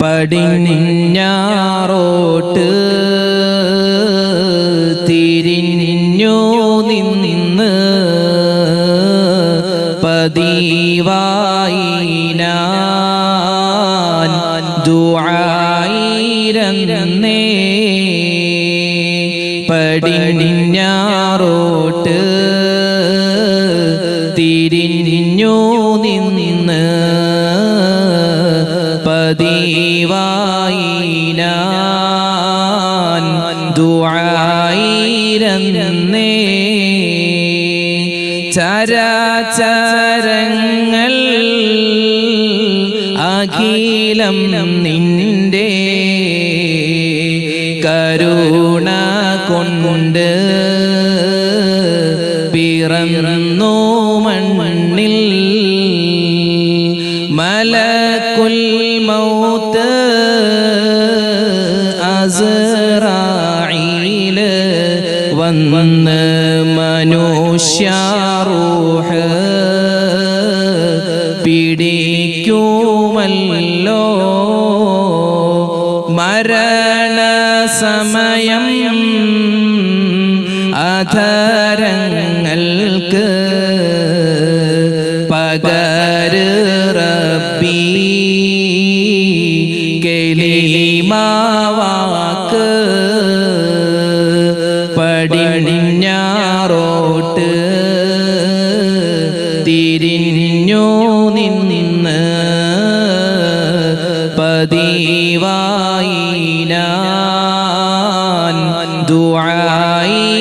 പടിഞ്ഞാറോട്ട് തിരിഞ്ഞു നിന്ന് പതിവായി ഞാൻ ദുആയിരന്നേ. പടിഞ്ഞാറോട്ട് തിരിഞ്ഞു നിന്ന് പതിവായി ഞാൻ ദുആയിരന്നേ. ചരാചരങ്ങൾ അഖിലം നിന്റെ കരുണ കൊണ്ട് പിറന്നു മണ്ണിൽ. മലക്കുൽ മൗത്ത് അസ്റായീൽ വന്ന് മനുഷ്യറൂഹ് പിടിക്കുമല്ലോ. മരണസമയം അധരങ്ങൾക്ക് പകര് റബ്ബി കലിമാവാക്ക്. പടിഞ്ഞാറോട്ട് തിരിഞ്ഞു നിന്ന് പതിവായി ഞാൻ ദുആയിരന്നേ.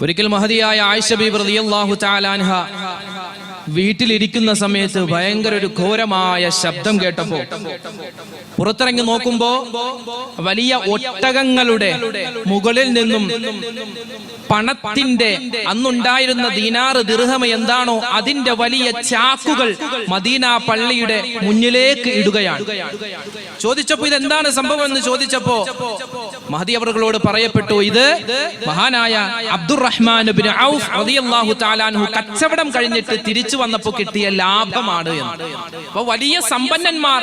ഒരിക്കൽ മഹദിയായ ആയിഷ ബീബി റളിയല്ലാഹു തആല അൻഹ വീട്ടിലിരിക്കുന്ന സമയത്ത് ഭയങ്കര ഒരു ഘോരമായ ശബ്ദം കേട്ടപ്പോ പുറത്തിറങ്ങി നോക്കുമ്പോ വലിയ ഒട്ടകങ്ങളുടെ മുകളിൽ നിന്നും പണത്തിന്റെ അന്നുണ്ടായിരുന്ന ദീനാറ് ദിർഹം എന്താണോ അതിന്റെ വലിയ ചാക്കുകൾ മദീന പള്ളിയുടെ മുന്നിലേക്ക് ഇടുകയാണ്. ചോദിച്ചപ്പോ ഇതെന്താണ് സംഭവം എന്ന് ചോദിച്ചപ്പോ മഹദി അവറുകളോട് പറയപ്പെട്ടു, ഇത് മഹാനായ അബ്ദുറഹ്മാൻ ഇബ്നു ഔഫ് റളിയല്ലാഹു തആല അൻഹു കച്ചവടം കഴിഞ്ഞിട്ട് തിരിച്ചു വന്നപ്പോൾ കിട്ടിയ ലാഭമാണ് എന്ന്. അപ്പോൾ വലിയ സമ്പന്നന്മാർ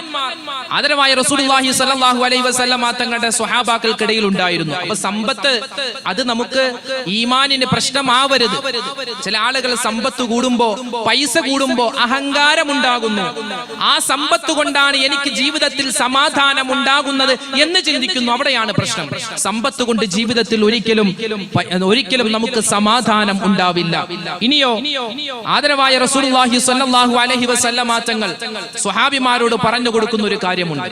ആദരവായ റസൂലുള്ളാഹി സ്വല്ലല്ലാഹു അലൈഹി വസല്ലം തങ്ങളുടെ സ്വഹാബാക്കൾക്കിടയിൽ ഉണ്ടായിരുന്നു. അപ്പൊ സമ്പത്ത് അത് നമുക്ക് ഈമാനിന് പ്രശ്നമാവരുത്. ചില ആളുകൾ സമ്പത്ത് കൂടുമ്പോ, പൈസ കൂടുമ്പോ അഹങ്കാരം ഉണ്ടാകുന്നു. ആ സമ്പത്ത് കൊണ്ടാണ് എനിക്ക് ജീവിതത്തിൽ സമാധാനം ഉണ്ടാകുന്നത് എന്ന് ചിന്തിക്കുന്നു. അവിടെയാണ് പ്രശ്നം. സമ്പത്ത് കൊണ്ട് ജീവിതത്തിൽ ഒരിക്കലും നമുക്ക് സമാധാനം ഉണ്ടാവില്ല. ഇനിയോ ആദരവായ റസൂലുള്ളാഹി സ്വല്ലല്ലാഹു അലൈഹി വസല്ലം തങ്ങൾ സ്വഹാബിമാരോട് പറഞ്ഞു കൊടുക്കുന്ന ഒരു കാര്യമുണ്ട്.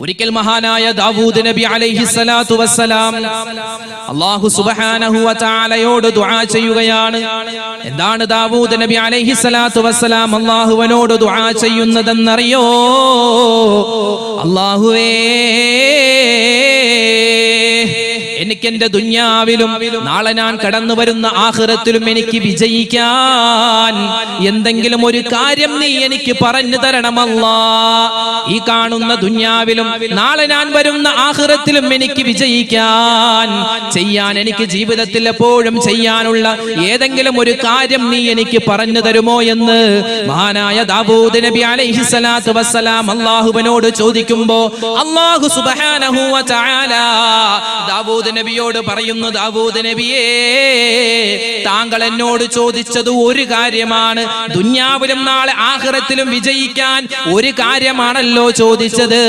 ഒരിക്കൽ മഹാനായ ദാവൂദ് നബി അലൈഹി സ്വലാത്തു വസ്സലാം അല്ലാഹു സുബ്ഹാനഹു വ തആലയോട് ദുആ ചെയ്യുകയാണ്. എന്താണ് ദാവൂദ് നബി അലൈഹി സ്വലാത്തു വസ്സലാം അല്ലാഹുവിനോട് ദുആ ചെയ്യുന്നതെന്നറിയോ? അല്ലാഹുവേ, എനിക്ക് എന്റെ ദുനിയാവിലും നാളെ ഞാൻ കടന്നു വരുന്ന ആഖിറത്തിലും എനിക്ക് വിജയിക്കാൻ എന്തെങ്കിലും ഒരു കാര്യം നീ എനിക്ക് പറഞ്ഞു തരണമല്ലാ. ഈ കാണുന്ന ദുനിയാവിലും നാളെ ഞാൻ വരുന്ന ആഖിറത്തിലും എനിക്ക് വിജയിക്കാൻ ചെയ്യാൻ എനിക്ക് ജീവിതത്തിൽ എപ്പോഴും ചെയ്യാനുള്ള ഏതെങ്കിലും ഒരു കാര്യം നീ എനിക്ക് പറഞ്ഞു തരുമോ എന്ന് മഹാനായ ദാവൂദ് നബി അലൈഹി സ്വലാത്തു വസ്സലാം അല്ലാഹുവിനോട് ചോദിക്കുമ്പോ അല്ലാഹു സുബ്ഹാനഹു വ തആല ദാവൂദ് നബിയോട് പറയുന്നു, ദാവൂദ് നബിയേ, താങ്കൾ എന്നോട് ചോദിച്ചത് ഒരു കാര്യമാണ്. ദുനിയാവിലും നാളെ ആഖിറത്തിലും വിജയിക്കാൻ ഒരു കാര്യമാണല്ലോ ചോദിച്ചത്.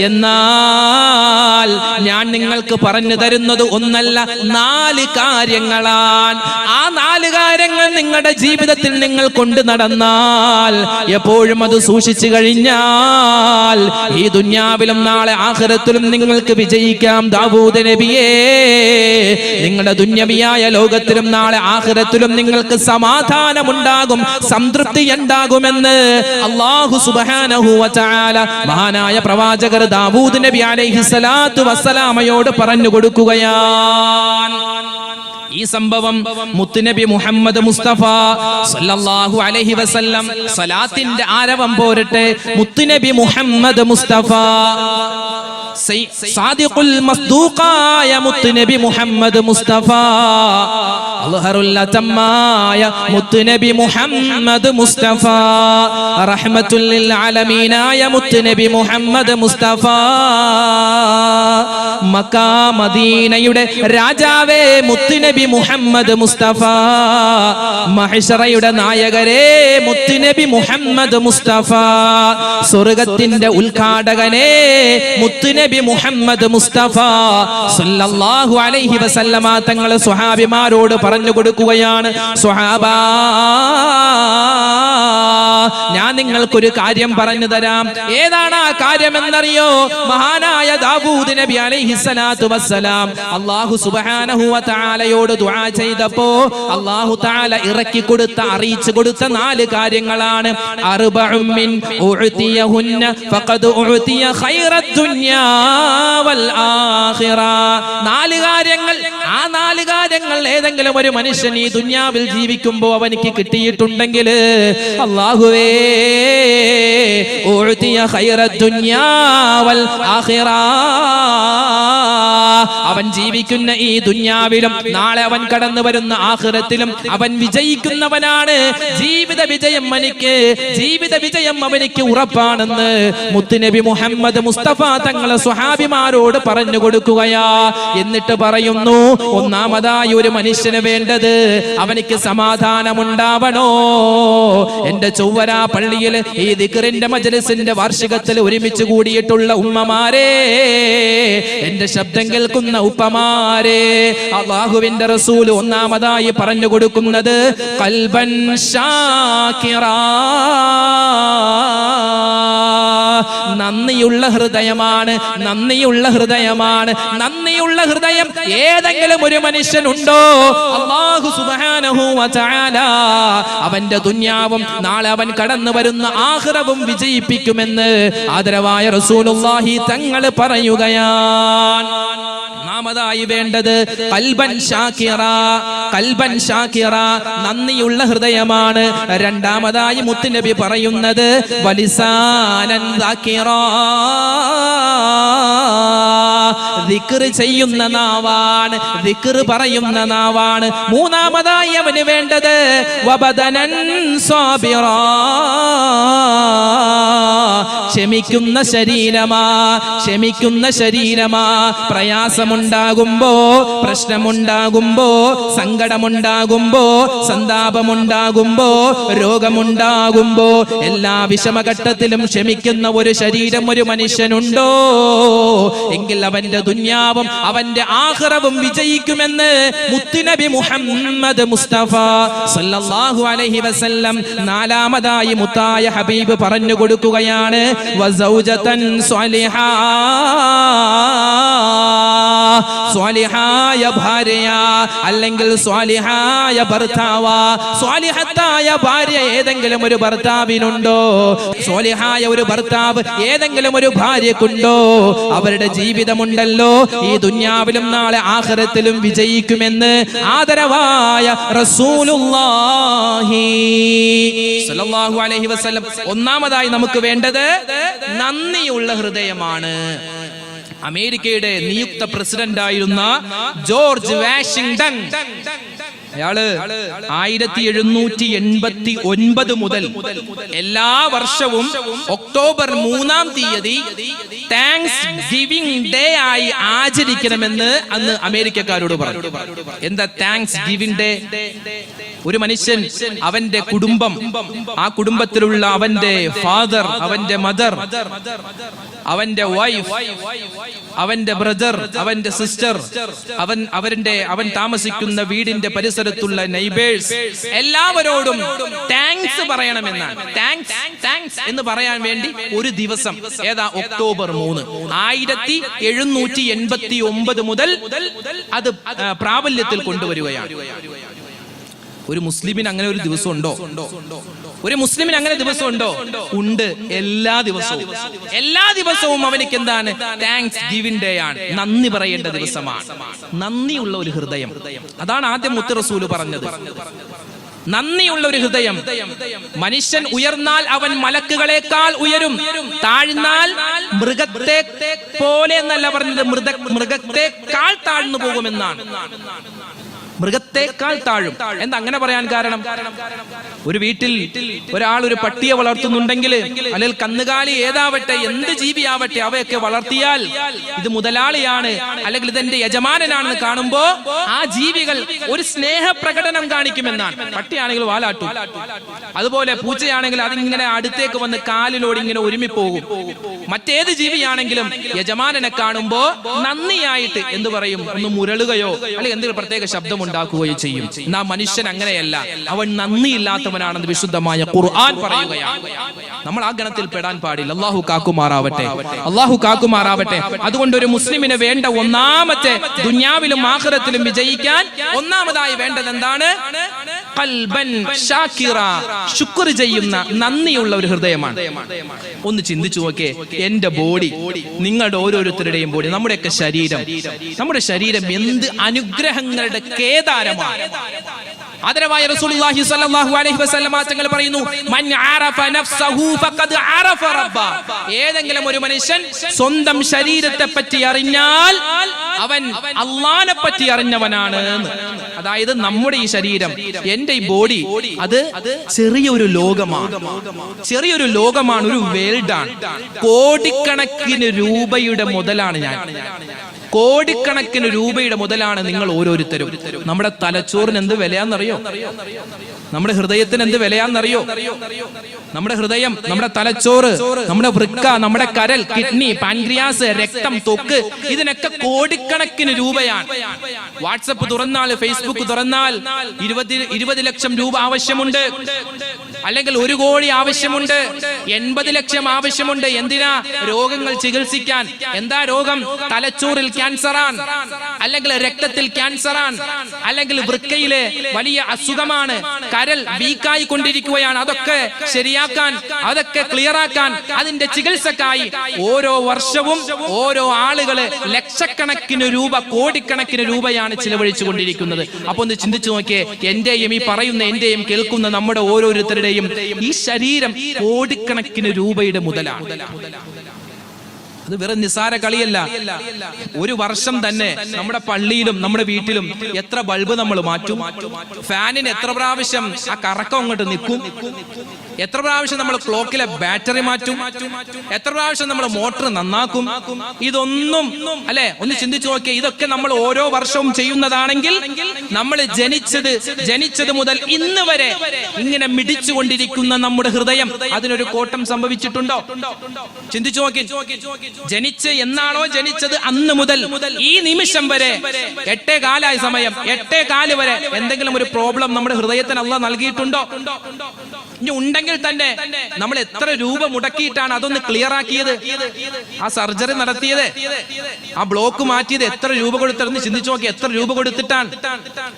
എന്നാൽ ഞാൻ നിങ്ങൾക്ക് പറഞ്ഞു തരുന്നത് ഒന്നല്ല, 4 കാര്യങ്ങളാണ്. ആ 4 കാര്യങ്ങൾ നിങ്ങളുടെ ജീവിതത്തിൽ നിങ്ങൾ കൊണ്ടു നടന്നാൽ, എപ്പോഴും അത് സൂക്ഷിച്ചു കഴിഞ്ഞാൽ ഈ ദുനിയാവിലും നാളെ ആഖിറത്തിലും നിങ്ങൾക്ക് വിജയിക്കാം. ദാവൂദ് നബിയേ, നിങ്ങളുടെ ദുന്യവിയായ ലോകത്തിലും നാളെ ആഖിറത്തിലും നിങ്ങൾക്ക് സമാധാനമുണ്ടാകും, സംതൃപ്തി ഉണ്ടാകുമെന്ന് അല്ലാഹു സുബ്ഹാനഹു വ തആല മഹാനായ പ്രവാചകർ ദാവൂദ് നബി അലൈഹി സ്വലാത്തു വസ്സലാമയോട് പറഞ്ഞു കൊടുക്കുകയാണ്. ഈ സംഭവം മുത്തുനബി മുഹമ്മദ് മുസ്തഫ സല്ലല്ലാഹു അലൈഹി വസല്ലം സലാത്തിന്റെ ആരവം പോരട്ടെ. മുത്തുനബി മുഹമ്മദ് മുസ്തഫ സാദിഖുൽ മസ്ദൂഖായ മുത്തുനബി മുഹമ്മദ് മുസ്തഫ, അൽഹറുൽ അതമ്മായ മുത്തുനബി മുഹമ്മദ് മുസ്തഫ, റഹ്മത്തുൽ ലിൽ ആലമീനായ മുത്തുനബി മുഹമ്മദ് മുസ്തഫ, മക്ക മദീനയുടെ രാജാവേ മുത്തുനബി മുഹമ്മദ് മുസ്തഫ, മഹ്ശറയുടെ നായകരേ മുത്തുനബി മുഹമ്മദ് മുസ്തഫ, സ്വർഗ്ഗത്തിന്റെ ഉദ്ഘാടകനേ മുത്തുനബി മുഹമ്മദ് മുസ്തഫ സല്ലല്ലാഹു അലൈഹി വസല്ലമ തങ്ങൾ സ്വഹാബിമാരോട് പറഞ്ഞു കൊടുക്കുകയാണ്, സ്വഹാബാ, ഞാൻ നിങ്ങൾക്കൊരു കാര്യം പറഞ്ഞു തരാം. ഏതാണ് ആ കാര്യം എന്നറിയോ? മഹാനായ ദാവൂദ് നബി അലൈഹിസ്സലാത്തു വസ്സലാം അല്ലാഹു സുബ്ഹാനഹു വ തആലയോട് ദുആ ചെയ്തപ്പോ അല്ലാഹു തആല ഇറക്കി കൊടുത്ത, അറിയിച്ചു കൊടുത്ത 4 കാര്യങ്ങളാണ്. അർബഉം മിൻ ഉഅതിയഹുന്ന ഫഖദ് ഉഅതിയ ഖൈറദ് ദുനിയാ വൽ ആഖിറ. 4 കാര്യങ്ങൾ. ആ 4 കാര്യങ്ങൾ ഏതെങ്കിലും ഒരു മനുഷ്യൻ ഈ ദുനിയാവിൽ ജീവിക്കുമ്പോൾ അവനിക്ക് കിട്ടിയിട്ടുണ്ടെങ്കിൽ അല്ലാഹുവേ ഉഅതിയ ഖൈറദ് ദുനിയാ വൽ ആഖിറ, അവൻ ജീവിക്കുന്ന ഈ ദുനിയാവിലും നാളെ അവൻ കടന്നു വരുന്ന ആഖിറത്തിലും അവൻ വിജയിക്കുന്നവനാണ്. ജീവിത വിജയം അവനിക്ക് ഉറപ്പാണെന്ന് മുത്തുനബി മുഹമ്മദ് മുസ്തഫ തങ്ങളെ സ്വഹാബിമാരോട് പറഞ്ഞു കൊടുക്കുകയാ. എന്നിട്ട് പറയുന്നു, ഒന്നാമതായി ഒരു മനുഷ്യന് വേണ്ടത് അവനിക്ക് സമാധാനമുണ്ടാവണോ. എന്റെ ചൊവ്വര പള്ളിയിൽ ഈ ദിക്റിന്റെ മജ്‌ലിസിന്റെ വാർഷികത്തിൽ ഒരുമിച്ച് കൂടിയിട്ടുള്ള ഉമ്മമാരെ, എന്റെ ശബ്ദം കേൾക്കുന്ന ഉപ്പമാരെ, അല്ലാഹുവിന്റെ റസൂൽ ഒന്നാമതായി പറഞ്ഞു കൊടുക്കുന്നത് ഖൽബൻ ശാകിറാ, നന്ദിയുള്ള ഹൃദയമാണ്. നന്ദിയുള്ള ഹൃദയം ഏതെങ്കിലും ഒരു മനുഷ്യനുണ്ടോ, അല്ലാഹു സുബ്ഹാനഹു വ തആല അവന്റെ ദുനിയാവും നാളെ അവൻ കടന്നു വരുന്ന ആഖിറവും വിജയിപ്പിക്കുമെന്ന് ആദരവായ റസൂലുള്ളാഹി തങ്ങൾ പറയുകയാണ്. ഒന്നാമതായി വേണ്ടത് ഖൽബൻ ഷാകിറ, നന്ദിയുള്ള ഹൃദയമാണ്. രണ്ടാമതായി മുത്തുനബി പറയുന്നത് വലിസാനൻ ദാകിറാ, ദിക്ർ ചെയ്യുന്ന നാവാണ്, ദിക്ർ പറയുന്ന നാവാണ്. മൂന്നാമതായി അവന് വേണ്ടത് വബദനൻ സാബിറാ, ക്ഷമിക്കുന്ന ശരീരമാ. പ്രയാസമുണ്ടാകുമ്പോ, പ്രശ്നമുണ്ടാകുമ്പോ, സങ്കടമുണ്ടാകുമ്പോ, സന്താപമുണ്ടാകുമ്പോ, രോഗമുണ്ടാകുമ്പോ, എല്ലാ വിഷമഘട്ടത്തിലും ക്ഷമിക്കുന്ന ഒരു ശരീരം ഒരു മനുഷ്യനുണ്ടോ എങ്കിൽ അവന്റെ ദുനിയാവും അവന്റെ ആഖിറവും വിജയിക്കുമെന്ന് മുത്തുനബി മുഹമ്മദ് മുസ്തഫ സല്ലല്ലാഹു അലൈഹി വസല്ലം നാലാമതായി മുത്തായ ഹബീബ് പറഞ്ഞു കൊടുക്കുകയാണ് വസൗജതൻ സ്വാലിഹാ, സ്വാലിഹായ ഭാര്യ അല്ലെങ്കിൽ സ്വാലിഹായ ഭർത്താവ. സ്വാലിഹത്തായ ഭാര്യ ഏതെങ്കിലും ഒരു ഭർത്താവിനുണ്ടോ? സ്വാലിഹായ ഒരു ഭർത്താവ് ഏതെങ്കിലും ഒരു ഭാര്യക്കുണ്ടോ? അവരുടെ ജീവിതമുണ്ടല്ലോ ഈ ദുനിയാവിലും നാളെ ആഖിറത്തിലും വിജയിക്കുമെന്ന് ആദരവായ റസൂലുള്ളാഹി സ്വല്ലല്ലാഹു അലൈഹി വസല്ലം. ഒന്നാമതായി നമുക്ക് വേണ്ടത് നന്ദിയുള്ള ഹൃദയമാണ്. അമേരിക്കയുടെ നിയുക്ത പ്രസിഡന്റായിരുന്ന ജോർജ് വാഷിംഗ്ടൺ, അയാള് 1789 മുതൽ എല്ലാ വർഷവും ഒക്ടോബർ 3-ാം തീയതി താങ്ക്സ് ഗിവിംഗ് ഡേ ആയി ആചരിക്കണമെന്ന് അന്ന് അമേരിക്കക്കാരോട് പറഞ്ഞു. എന്താ താങ്ക്സ് ഗിവിംഗ് ഡേ? ഒരു മനുഷ്യൻ, അവന്റെ കുടുംബം, ആ കുടുംബത്തിലുള്ള അവന്റെ ഫാദർ, അവന്റെ മദർ, അവന്റെ വൈഫ്, അവന്റെ ബ്രദർ, അവന്റെ സിസ്റ്റർ, അവൻ താമസിക്കുന്ന വീടിന്റെ പരിസരത്തുള്ള നെയ്ബേഴ്സ് എല്ലാവരോടും താങ്ക്സ് പറയണമെന്നാണ്. താങ്ക്സ് എന്ന് പറയാൻ വേണ്ടി ഒരു ദിവസം, ഏതാ ഒക്ടോബർ 3, 1789 മുതൽ അത് പ്രാബല്യത്തിൽ കൊണ്ടുവരികയാണ്. ഒരു മുസ്ലിമിന് അങ്ങനെ ഒരു ദിവസം ഉണ്ടോ? ഒരു മുസ്ലിമിന് അങ്ങനെ ദിവസം ഉണ്ടോ? ഉണ്ട്. എല്ലാ ദിവസവും അവനിക്ക് എന്താണ്? താങ്ക്സ് ഗിവിംഗ് ഡേ ആണ്, നന്ദി പറയേണ്ട ദിവസമാണ്. നന്ദിയുള്ള ഒരു ഹൃദയം, അതാണ് ആദ്യം മുത്ത് റസൂൽ പറഞ്ഞത്. നന്ദിയുള്ള ഒരു ഹൃദയം. മനുഷ്യൻ ഉയർന്നാൽ അവൻ മലക്കുകളെക്കാൾ ഉയരും, താഴ്ന്നാൽ പോലെ എന്നല്ല പറഞ്ഞത്, മൃഗത്തെക്കാൾ താഴ്ന്നു പോകുമെന്നാണ്. മൃഗത്തെക്കാൾ താഴും. എന്താ അങ്ങനെ പറയാൻ കാരണം? ഒരു വീട്ടിൽ ഒരാൾ ഒരു പട്ടിയെ വളർത്തുന്നുണ്ടെങ്കിൽ, അല്ലെങ്കിൽ കന്നുകാലി ഏതാവട്ടെ, എന്ത് ജീവിയാവട്ടെ, അവയൊക്കെ വളർത്തിയാൽ ഇത് മുതലാളിയാണ് അല്ലെങ്കിൽ ഇതെന്റെ യജമാനനാണെന്ന് കാണുമ്പോ ആ ജീവികൾ ഒരു സ്നേഹപ്രകടനം കാണിക്കുമെന്നാണ്. പട്ടിയാണെങ്കിൽ വാലാട്ടും, അതുപോലെ പൂച്ചയാണെങ്കിൽ അതിങ്ങനെ അടുത്തേക്ക് വന്ന് കാലിലോട് ഇങ്ങനെ ഒരുമിപ്പോകും. മറ്റേത് ജീവിയാണെങ്കിലും യജമാനനെ കാണുമ്പോ നന്ദിയായിട്ട് എന്ത് പറയും, ഒന്ന് മുരളുകയോ അല്ലെങ്കിൽ എന്തെങ്കിലും പ്രത്യേക ശബ്ദം ഉണ്ടാക്കുകയോ ചെയ്യും. എന്നാ മനുഷ്യൻ അങ്ങനെയല്ല, അവൻ നന്ദിയില്ലാത്തവനാണെന്ന് വിശുദ്ധമായ ഖുർആൻ പറയുകയാണ്. നമ്മൾ ആ ഗണത്തിൽ പെടാൻ പാടില്ല. അല്ലാഹു കാക്കുമാറാവട്ടെ, അല്ലാഹു കാക്കുമാറാവട്ടെ. അതുകൊണ്ട് ഒരു മുസ്ലിമിന് വേണ്ട ഒന്നാമത്തെ, ദുനിയാവിലും ആഖിറത്തിലും വിജയിക്കാൻ ഒന്നാമതായി വേണ്ടത് എന്താണ്? ഖൽബൻ ഷാകിറ, ശുക്ർ ചെയ്യുന്ന, നന്ദിയുള്ള ഒരു ഹൃദയമാണ്. ഒന്ന് ചിന്തിച്ചു നോക്കേ, എന്റെ ബോഡി, നിങ്ങളുടെ ഓരോരുത്തരുടെയും ബോഡി, നമ്മുടെയൊക്കെ ശരീരം, നമ്മുടെ ശരീരം എന്ത് അനുഗ്രഹങ്ങളുടെ കേദാരമാണ്. ആദരവായ റസൂലുള്ളാഹി സ്വല്ലല്ലാഹു അലൈഹി വസല്ലം തങ്ങൾ പറയുന്നു, മൻ അറഫ നഫ്സഹു ഫഖദ് അറഫ റബ്ബ. ഏതെങ്കിലും ഒരു മനുഷ്യൻ സ്വന്തം ശരീരത്തെ പറ്റി അറിഞ്ഞാൽ അവൻ അല്ലാഹനെ പറ്റി അറിഞ്ഞവനാണ്. അതായത് നമ്മുടെ ഈ ശരീരം, എന്റെ ഈ ബോഡി, അത് ചെറിയൊരു ലോകമാണ്, ചെറിയൊരു ലോകമാണ്, ഒരു വേൾഡാണ്. കോടിക്കണക്കിന് രൂപയുടെ മുതലാണ് ഞാൻ, കോടിക്കണക്കിന് രൂപയുടെ മുതലാണ് നിങ്ങൾ ഓരോരുത്തരും. നമ്മുടെ തലച്ചോറിന് എന്ത് വിലയാന്നറിയോ? നമ്മുടെ ഹൃദയത്തിന് എന്ത് വിലയാന്നറിയോ? നമ്മുടെ ഹൃദയം, നമ്മുടെ തലച്ചോറ്, നമ്മുടെ വൃക്ക, നമ്മുടെ കരൾ, കിഡ്നി, പാൻക്രിയാസ്, രക്തം, ത്വക്ക്, ഇതിനൊക്കെ കോടിക്കണക്കിന് രൂപയാണ്. വാട്സപ്പ് തുറന്നാൽ, ഫേസ്ബുക്ക് തുറന്നാൽ 20 ലക്ഷം രൂപ ആവശ്യമുണ്ട്, അല്ലെങ്കിൽ 1 കോടി ആവശ്യമുണ്ട്, 80 ലക്ഷം ആവശ്യമുണ്ട്. എന്തിനാ? രോഗങ്ങൾ ചികിത്സിക്കാൻ. എന്താ രോഗം? തലച്ചോറിൽ ക്യാൻസറാണ്, അല്ലെങ്കിൽ രക്തത്തിൽ ക്യാൻസറാണ്, അല്ലെങ്കിൽ വൃക്കയിലെ വലിയ അസുഖമാണ്, കരൾ വീക്കായി കൊണ്ടിരിക്കുകയാണ്. അതൊക്കെ ശരിയാക്കാൻ, അതൊക്കെ ക്ലിയറാക്കാൻ, അതിന്റെ ചികിത്സക്കായി ഓരോ വർഷവും ഓരോ ആളുകള് ലക്ഷക്കണക്കിന് രൂപ, കോടിക്കണക്കിന് രൂപയാണ് ചിലവഴിച്ചു കൊണ്ടിരിക്കുന്നത്. അപ്പൊ ഒന്ന് ചിന്തിച്ചു നോക്കിയേ, എന്റെയും ഈ പറയുന്ന, എന്റെയും കേൾക്കുന്ന നമ്മുടെ ഓരോരുത്തരുടെയും ഈ ശരീരം കോടിക്കണക്കിന് രൂപയുടെ മുതലാണ്. അത് വെറും നിസാര കളിയല്ല. ഒരു വർഷം തന്നെ നമ്മുടെ പള്ളിയിലും നമ്മുടെ വീട്ടിലും എത്ര ബൾബ് നമ്മൾ മാറ്റും? ഫാനിന് എത്ര പ്രാവശ്യം ആ കറക്കം അങ്ങോട്ട് നിൽക്കും? എത്ര പ്രാവശ്യം നമ്മൾ ക്ലോക്കിലെ ബാറ്ററി മാറ്റും? എത്ര പ്രാവശ്യം നമ്മൾ മോട്ടർ നന്നാക്കും? ഇതൊന്നും അല്ലെ, ഒന്ന് ചിന്തിച്ചു നോക്കിയേ. ഇതൊക്കെ നമ്മൾ ഓരോ വർഷവും ചെയ്യുന്നതാണെങ്കിൽ നമ്മൾ ജനിച്ചത് മുതൽ ഇന്ന് വരെ ഇങ്ങനെ മിടിച്ചുകൊണ്ടിരിക്കുന്ന നമ്മുടെ ഹൃദയം, അതിനൊരു കോട്ടം സംഭവിച്ചിട്ടുണ്ടോ? ചിന്തിച്ചു നോക്കി. ജനിച്ച് എന്നാണോ ജനിച്ചത് അന്ന് മുതൽ ഈ നിമിഷം വരെ 8:15 സമയം, 8:15 വരെ എന്തെങ്കിലും ഒരു പ്രോബ്ലം നമ്മുടെ ഹൃദയത്തിന് അല്ലാഹ് നൽകിയിട്ടുണ്ടോ? ഇനി ഉണ്ടെങ്കിൽ തന്നെ നമ്മൾ എത്ര രൂപ മുടക്കിയിട്ടാണ് അതൊന്ന് ക്ലിയർ ആക്കിയത്? ആ സർജറി നടത്തിയത്, ആ ബ്ലോക്ക് മാറ്റിയത് എത്ര രൂപ കൊടുത്തെന്ന് ചിന്തിച്ചു നോക്കി. എത്ര രൂപ കൊടുത്തിട്ടാണ്?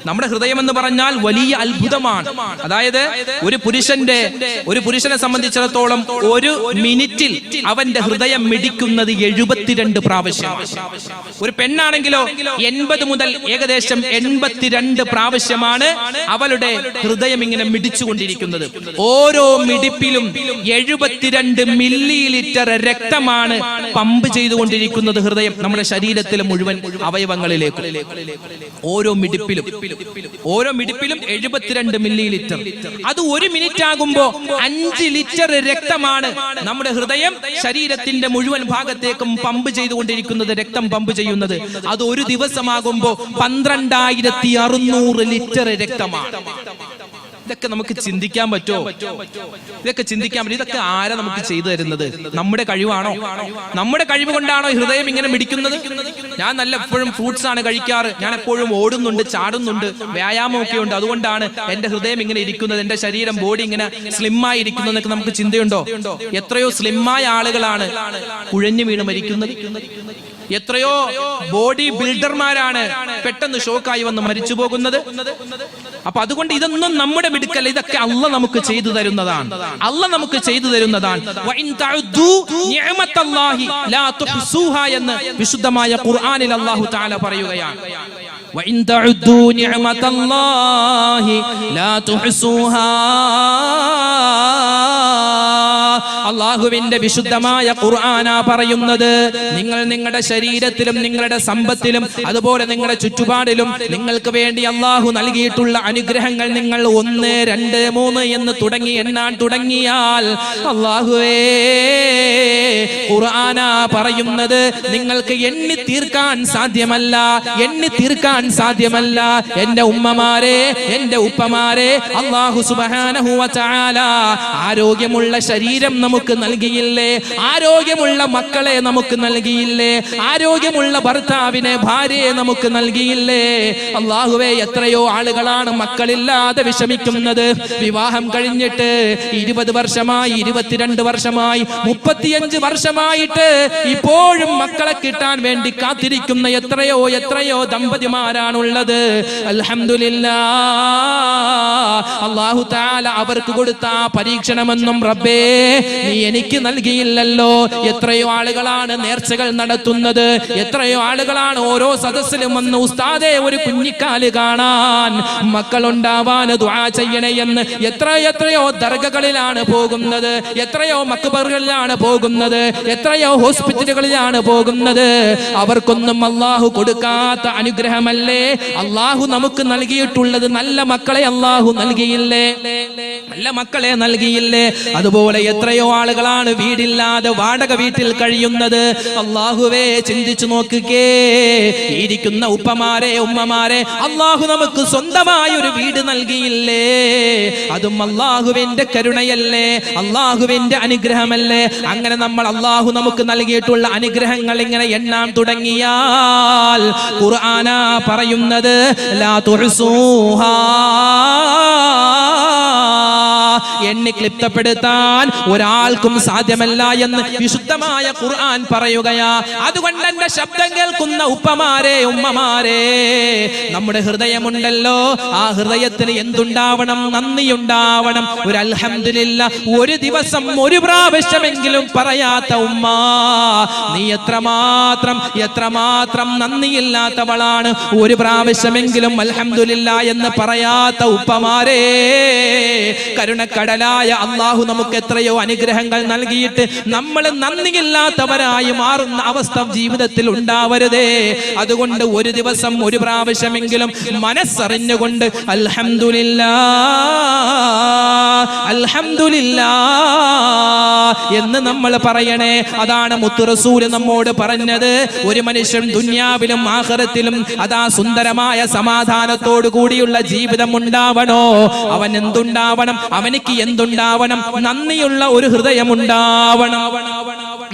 നമ്മുടെ ഹൃദയം എന്ന് പറഞ്ഞാൽ വലിയ അത്ഭുതമാണ്. അതായത് ഒരു പുരുഷനെ സംബന്ധിച്ചിടത്തോളം 1 മിനിറ്റിൽ അവന്റെ ഹൃദയം മിടിക്കുന്നത് 72 പ്രാവശ്യം. ഒരു പെണ്ണാണെങ്കിലോ 80 മുതൽ ഏകദേശം 82 പ്രാവശ്യമാണ് അവളുടെ ഹൃദയം ഇങ്ങനെ മിടിച്ചുകൊണ്ടിരിക്കുന്നത്. ഓരോ മിടിപ്പിലും 72 മില്ലി ലിറ്റർ രക്തമാണ് പമ്പ് ചെയ്തുകൊണ്ടിരിക്കുന്നത് ഹൃദയം നമ്മുടെ ശരീരത്തിലെ മുഴുവൻ അവയവങ്ങളിലേക്ക്. ഓരോ മിടിപ്പിലും 72 മില്ലി ലിറ്റർ. അത് 1 മിനിറ്റ് ആകുമ്പോ 5 ലിറ്റർ രക്തമാണ് നമ്മുടെ ഹൃദയം ശരീരത്തിന്റെ മുഴുവൻ ഭാഗത്തേക്കും പമ്പ് ചെയ്തുകൊണ്ടിരിക്കുന്നത്, രക്തം പമ്പ് ചെയ്യുന്നത്. അത് ഒരു ദിവസമാകുമ്പോ 12,600 ലിറ്റർ രക്തമാണ്. ഇതൊക്കെ നമുക്ക് ചിന്തിക്കാൻ പറ്റോ? ഇതൊക്കെ ചിന്തിക്കാൻ പറ്റും? ഇതൊക്കെ ആരാ നമുക്ക് ചെയ്തു തരുന്നത്? നമ്മുടെ കഴിവാണോ? നമ്മുടെ കഴിവ് കൊണ്ടാണോ ഹൃദയം ഇങ്ങനെ മിടിക്കുന്നത്? ഞാൻ നല്ല എപ്പോഴും ഫ്രൂട്ട്സ് ആണ് കഴിക്കാറ്, ഞാൻ എപ്പോഴും ഓടുന്നുണ്ട്, ചാടുന്നുണ്ട്, വ്യായാമമൊക്കെ ഉണ്ട്, അതുകൊണ്ടാണ് എന്റെ ഹൃദയം ഇങ്ങനെ ഇരിക്കുന്നത്, എന്റെ ശരീരം, ബോഡി ഇങ്ങനെ സ്ലിമ്മായി ഇരിക്കുന്നതൊക്കെ നമുക്ക് ചിന്തയുണ്ടോ? എത്രയോ സ്ലിമ്മായ ആളുകളാണ് കുഴഞ്ഞു വീണ് മരിക്കുന്നത്. എത്രയോ ബോഡി ബിൽഡർമാരാണ് പെട്ടെന്ന് ഷോക്കായി വന്ന് മരിച്ചു പോകുന്നത്. അപ്പൊ അതുകൊണ്ട് ഇതൊന്നും നമ്മുടെ മിടുക്കല്ല, ഇതൊക്കെ അള്ളാഹ് നമുക്ക് ചെയ്തു തരുന്നതാണ്. അള്ളാഹ് നമുക്ക് ചെയ്തു തരുന്നതാണ്. എന്ന് വിശുദ്ധമായ ഖുർആനിൽ അല്ലാഹു തആല പറയുകയാണ്. وَإِن تَعُدُّوا نِعْمَةَ اللَّهِ لَا تُحْصُوهَا അള്ളാഹുവിന്റെ വിശുദ്ധമായ ഖുർആനാ പറയുന്നത്. നിങ്ങൾ നിങ്ങളുടെ ശരീരത്തിലും നിങ്ങളുടെ സമ്പത്തിലും അതുപോലെ നിങ്ങളുടെ ചുറ്റുപാടിലും നിങ്ങൾക്ക് വേണ്ടി അള്ളാഹു നൽകിയിട്ടുള്ള അനുഗ്രഹങ്ങൾ നിങ്ങൾ 1, 2, 3 എന്ന് തുടങ്ങി എണ്ണാൻ തുടങ്ങിയാൽ അള്ളാഹുവേ ഖുർആനാ പറയുന്നത് നിങ്ങൾക്ക് എണ്ണി തീർക്കാൻ സാധ്യമല്ല, എണ്ണി തീർക്കാൻ സാധ്യമല്ല. എന്റെ ഉമ്മമാരെ, എന്റെ ഉപ്പമാരെ, അല്ലാഹു സുബ്ഹാനഹു വ തആല ആരോഗ്യമുള്ള ശരീരം നമുക്ക് നൽകിയില്ലേ? ആരോഗ്യമുള്ള മക്കളെ നമുക്ക് നൽകിയില്ലേ? ആരോഗ്യമുള്ള ഭർത്താവിനെ, ഭാര്യയെ നമുക്ക് നൽകിയില്ലേ? അല്ലാഹുവേ, എത്രയോ ആളുകളാണ് മക്കളില്ലാതെ വിഷമിക്കുന്നത്. വിവാഹം കഴിഞ്ഞിട്ട് 20 വർഷമായി, 22 വർഷമായി, 35 വർഷമായിട്ട് ഇപ്പോഴും മക്കളെ കിട്ടാൻ വേണ്ടി കാത്തിരിക്കുന്ന എത്രയോ എത്രയോ ദമ്പതിമാരാണുള്ളത്. അൽഹംദുലില്ലാഹ്, അല്ലാഹു തആല അവർക്ക് കൊടുത്ത പരീക്ഷണമെന്നും റബ്ബേ നീ എനിക്ക് നൽകിയില്ലല്ലോ. എത്രയോ ആളുകളാണ് നേർച്ചകൾ നടത്തുന്നത്, എത്രയോ ആളുകളാണ് ഓരോ സദസ്സിലും വന്ന് ഉസ്താദേ ഒരു കുഞ്ഞിക്കാല് കാണാൻ, മക്കളുണ്ടാവാൻ ദുആ ചെയ്യണേ എന്ന് എത്രയോ ദർഗകളിലാണ് പോകുന്നത്, എത്രയോ മക്ബറുകളിലാണ് പോകുന്നത്, എത്രയോ ഹോസ്പിറ്റലുകളിലാണ് പോകുന്നത്. അവർക്കൊന്നും അല്ലാഹു കൊടുക്കാത്ത അനുഗ്രഹമല്ലേ അല്ലാഹു നമുക്ക് നൽകിയിട്ടുള്ളത്? നല്ല മക്കളെ അല്ലാഹു നൽകിയില്ലേ? നല്ല മക്കളെ നൽകിയില്ലേ? അതുപോലെ എത്രയോ ആളുകളാണ് വീടില്ലാതെ വാടക വീട്ടിൽ കഴിയുന്നത്. അല്ലാഹുവേ, ചിന്തിച്ചു നോക്കുകേ, ഇരിക്കുന്ന ഉപ്പമാരെ, ഉമ്മമാരെ, അല്ലാഹു നമുക്ക് സ്വന്തമായ ഒരു വീട് നൽകിയില്ലേ? അതും അല്ലാഹുവിന്റെ കരുണയല്ലേ, അല്ലാഹുവിന്റെ അനുഗ്രഹമല്ലേ? അങ്ങനെ നമ്മൾ അല്ലാഹു നമുക്ക് നൽകിയിട്ടുള്ള അനുഗ്രഹങ്ങൾ ഇങ്ങനെ എണ്ണാൻ തുടങ്ങിയാൽ ഖുർആനാ പറയുന്നത് ലാ തുഹ്സൂഹാ, എണ്ണി ക്ലിപ്തപ്പെടുത്താൻ ഒരാൾക്കും സാധ്യമല്ല എന്ന് വിശുദ്ധമായ ഖുർആൻ പറയുകയാ. അതുകൊണ്ട് എന്റെ ശബ്ദം കേൾക്കുന്ന ഉപ്പമാരെ, ഉമ്മമാരെ, നമ്മുടെ ഹൃദയമുണ്ടല്ലോ, ആ ഹൃദയത്തിന് എന്തുണ്ടാവണം? നന്ദിയുണ്ടാവണം. ഒരു അൽഹംദുലില്ലാഹ് ഒരു ദിവസം ഒരു പ്രാവശ്യമെങ്കിലും പറയാത്ത ഉമ്മ, നീ എത്രമാത്രം നന്ദിയില്ലാത്തവളാണ്. ഒരു പ്രാവശ്യമെങ്കിലും അൽഹംദുലില്ലാഹ് എന്ന് പറയാത്ത ഉപ്പമാരെ, കരുണക്കടലായ അല്ലാഹു നമുക്ക് എത്രയോ അനുഗ്രഹങ്ങൾ നൽകിയിട്ട് നമ്മൾ നന്ദിയില്ലാത്തവരായി മാറുന്ന അവസ്ഥ ജീവിതത്തിൽ ഉണ്ടാവരുതേ. അതുകൊണ്ട് ഒരു ദിവസം ഒരു പ്രാവശ്യമെങ്കിലും മനസ്സറിഞ്ഞുകൊണ്ട് അൽഹംദുലില്ലാഹ്, അൽഹംദുലില്ലാഹ് എന്ന് നമ്മൾ പറയണേ. അതാണ് മുത്തു റസൂല് നമ്മോട് പറഞ്ഞത്. ഒരു മനുഷ്യൻ ദുനിയാവിലും ആഖിറത്തിലും അതാ സുന്ദരമായ സമാധാനത്തോടു കൂടിയുള്ള ജീവിതം ഉണ്ടാവണോ, അവൻ എന്തുണ്ടാവണം? അവനിക്ക് എന്തുണ്ടാവണം? നന്ദിയുള്ള ഒരു ഹൃദയമുണ്ടാവണം,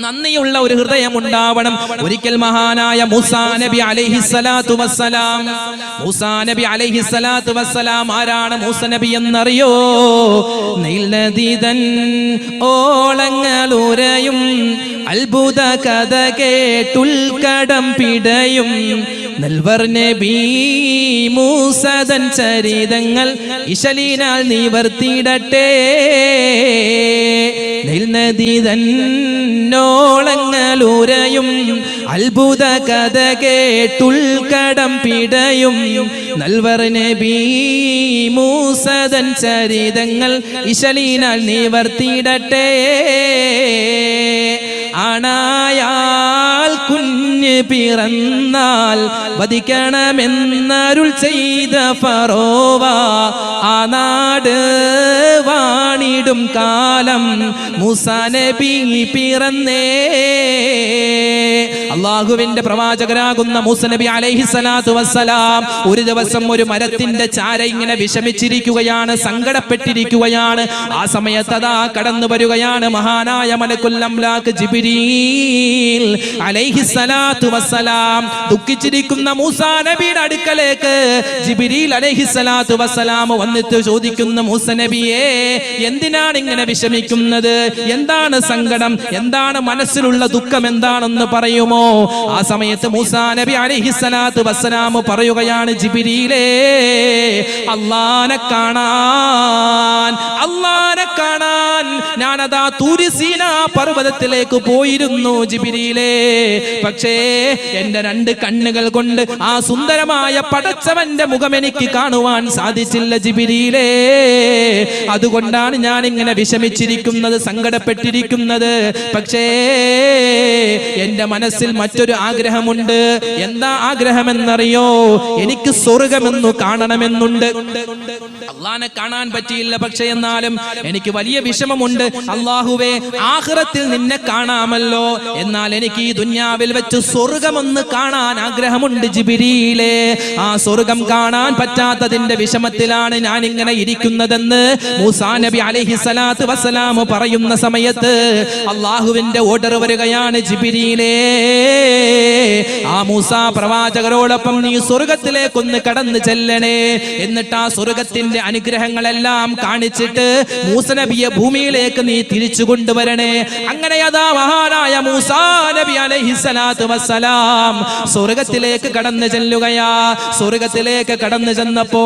നന്ദിയുള്ള ഒരു ഹൃദയമുണ്ടാവണം. ഒരിക്കൽ മഹാനായ മൂസാ നബി അലൈഹിസ്സലാത്തു വസ്സലാം, മൂസാ നബി അലൈഹിസ്സലാത്തു വസ്സലാം ആരാണ് മൂസ നബി എന്നറിയോ? നീലനദീതൻ ഓളങ്ങളുരയും അത്ഭുത കഥ കേട്ടുൽക്കടം പിടയും നൽവർ നബി മൂസദൻ ചരിതങ്ങൾ ഇശലിനാൽ നിവർത്തിടട്ടെ. ോളങ്ങളുരയും അത്ഭുത കഥ കേട്ടുൽക്കടം പിടയും നൽവർ നബി മൂസദൻ ചരിതങ്ങൾ ഇശലിനാൽ നിവർത്തിടട്ടെ. ആണായാൽ കുഞ്ഞ് പിറന്നാൽ വധിക്കണമെന്നരുൾ ചെയ്ത ഫറോവ, ആ നാട് വാണിടും കാലം മൂസാ നബി പിറന്നേ. അള്ളാഹുവിന്റെ പ്രവാചകരാകുന്ന മൂസ നബി അലൈഹിസ്സലാത്തു വസ്സലാം ഒരു ദിവസം ഒരു മരത്തിന്റെ ചാര ഇങ്ങനെ വിഷമിച്ചിരിക്കുകയാണ്, സങ്കടപ്പെട്ടിരിക്കുകയാണ്. ആ സമയത്ത് അതാ കടന്നു വരികയാണ് മഹാനായ മലക്കുൽ അംലാക്ക് ജിബ്രീൽ അലൈഹിസ്സലാത്തു വസ്സലാം. ദുഃഖിച്ചിരിക്കുന്ന മൂസാ നബിയുടെ അടുക്കലേക്ക് ജിബ്രീൽ അലൈഹിസ്സലാത്തു വസ്സലാം വന്നിട്ട് ചോദിക്കുന്നു, മൂസ നബിയേ, എന്തിനാണ് ഇങ്ങനെ വിഷമിക്കുന്നത്? എന്താണ് സങ്കടം? എന്താണ് മനസ്സിലുള്ള ദുഃഖം? എന്താണെന്ന് പറയുമോ? ആ സമയത്ത് മൂസാ നബി അലൈഹിസ്സലാത്തു വസ്സലാം പറയുകയാണ്, ജിബ്രീലേ, അല്ലാഹനെ കാണാൻ ഞാനതാ തൂരി സീനാ പർവ്വതത്തിലേക്ക് പോയിരുന്നു ജിബ്രീലേ. പക്ഷേ എന്റെ 2 കണ്ണുകൾ കൊണ്ട് കൊണ്ട് ആ സുന്ദരമായ പടച്ചവന്റെ മുഖം എനിക്ക് കാണുവാൻ സാധിച്ചില്ല ജിബ്രീലേ. അതുകൊണ്ടാണ് ഞാൻ ഇങ്ങനെ വിഷമിച്ചിരിക്കുന്നത്, സങ്കടപ്പെട്ടിരിക്കുന്നത്. പക്ഷേ എന്റെ മനസ്സിൽ മറ്റൊരു ആഗ്രഹമുണ്ട്. എന്താ ആഗ്രഹമെന്നറിയോ? എനിക്ക് സ്വർഗമെന്നു കാണണമെന്നുണ്ട്. അള്ളാനെ കാണാൻ പറ്റിയില്ല, പക്ഷെ എന്നാലും എനിക്ക് വലിയ വിഷമമുണ്ട്. അള്ളാഹുവേ, ആഖിറത്തിൽ നിന്നെ കാണാമല്ലോ, എന്നാൽ എനിക്ക് ഈ ദുനിയാവിൽ വെച്ച് സ്വർഗമൊന്ന് കാണാൻ ആഗ്രഹമുണ്ട് ജിബ്രീലേ. ആ സ്വർഗം കാണാൻ പറ്റാത്തതിന്റെ വിഷമത്തിലാണ് ഞാൻ ഇങ്ങനെ ഇരിക്കുന്നതെന്ന് മൂസാ നബി അലൈഹിസ്സലാത്തു വസ്സലാം പറയുന്ന സമയത്ത് അള്ളാഹുവിന്റെ ഓർഡർ വരികയാണ്, ജിബ്രീലേ, ആ മൂസാ പ്രവാചകരോടൊപ്പം നീ സ്വർഗത്തിലേക്കൊന്ന് കടന്നു ചെല്ലണേ. എന്നിട്ട് ആ സ്വർഗത്തിന്റെ അനുഗ്രഹങ്ങളെല്ലാം കാണിച്ചിട്ട് മൂസ നബിയെ ഭൂമിയിലേക്ക് നീ തിരിച്ചു കൊണ്ടുവരണേ. അങ്ങനെ അതാ മഹാനായ മൂസാ നബി അലൈഹിസ്സലാത്തു വസ്സലാം സ്വർഗത്തിലേക്ക് കടന്നു ചെല്ലുകയാ. സ്വർഗത്തിലേക്ക് കടന്നു ചെന്നപ്പോ